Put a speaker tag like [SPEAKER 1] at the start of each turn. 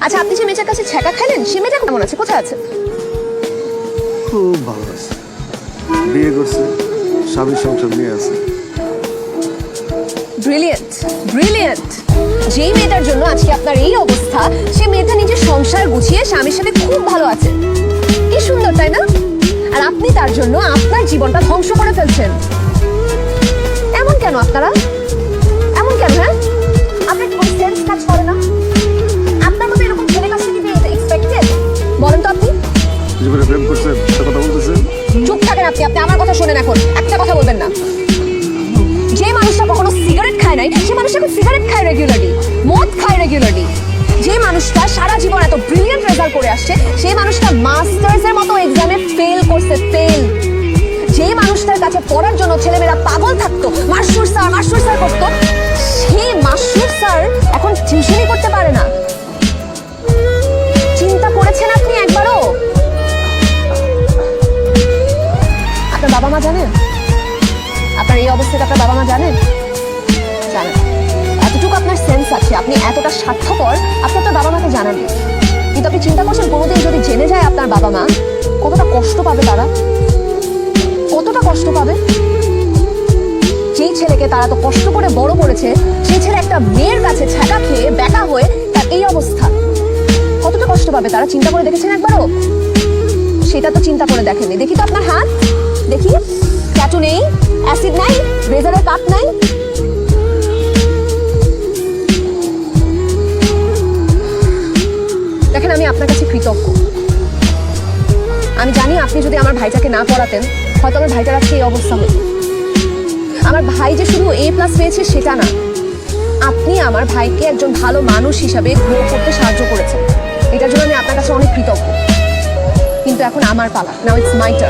[SPEAKER 1] আচ্ছা, আপনি যে মেয়েটার কাছে ছ্যাঁকা খাইলেন, সে মেয়েটা কেমন আছে, কোথায় আছে?
[SPEAKER 2] খুব ভালো আছে, বিয়ে করছে, স্বামী সংসার নিয়ে আছে।
[SPEAKER 1] Brilliant, brilliant. যেই মেয়েটার জন্য আজকে আপনার এই অবস্থা, সে মেয়েটা নিজের সংসার গুছিয়ে স্বামীর সাথে খুব ভালো আছে। কি সুন্দর, তাই না? আর আপনি তার জন্য আপনার জীবনটা ধ্বংস করে ফেলছেন। এমন কেন আপনারা? এমন কেন? হ্যাঁ, আপনার কোনো সেন্স কাজ করে না? আপনার মতো এরকম ছেলের কাছ থেকে এটা এক্সপেক্টেড? বলেন তো আপনি।
[SPEAKER 2] জীবনে প্রেম করছেন, একটা কথা বলতেছেন।
[SPEAKER 1] চুপ থাকেন আপনি, আপনি আমার কথা শোনেন। এখন একটা কথা বলবেন না। যে মানুষটা কখনো সিগারেট খায় নাই, সে মানুষটা এখন সিগারেট খায় রেগুলারলি, মদ খায় রেগুলারলি। যে মানুষটা সারা জীবন এত ব্রিলিয়েন্ট রেজাল্ট করে আসছে, সেই মানুষটা মাস্টার্সের মতো এক্সামে ফেল করছে, ফেল। যে মানুষটার কাছে পড়ার জন্য ছেলেমেয়েরা পাগল থাকতো, মাশরুর স্যার করতো, সেই মাশরুর স্যার এখন টিউশনই করতে পারে না। চিন্তা করেছেন আপনি একবারও? আপনার বাবা মা জানেন আপনার এই অবস্থাটা? আপনার বাবা মা জানেন? জানেন। এতটুকু আপনার সেন্স আছে, আপনি এতটা স্বার্থপর, আপনি আপনার বাবা মাকে জানাননি। কিন্তু আপনি চিন্তা করছেন, কোনোদিন যদি জেনে যায় আপনার বাবা মা, কতটা কষ্ট পাবে তারা, কতটা কষ্ট পাবে। যেই ছেলেকে তারা তো কষ্ট করে বড় করেছে, সেই ছেলে একটা মেয়ের কাছে ছ্যাঁকা খেয়ে ব্যাকা হয়ে তার এই অবস্থা, কতটা কষ্ট পাবে তারা। চিন্তা করে দেখেছেন একবারও? সেটা তো চিন্তা করে দেখেননি। দেখি তো আপনার হাত, দেখি। ট্যাটু নেই, অ্যাসিড নাই, রেজারের কাট নাই। দেখেন, আমি আপনার কাছে কৃতজ্ঞ। আমি জানি আপনি যদি আমার ভাইটাকে না পড়াতেন, হয়তো আমার ভাইটার আজকে এই অবস্থা হতো। আমার ভাই যে শুধু A+ পেয়েছে সেটা না, আপনি আমার ভাইকে একজন ভালো মানুষ হিসাবে গ্রো করতে সাহায্য করেছেন। এটার জন্য আমি আপনার কাছে অনেক কৃতজ্ঞ। কিন্তু এখন আমার পালা। Now it's my turn.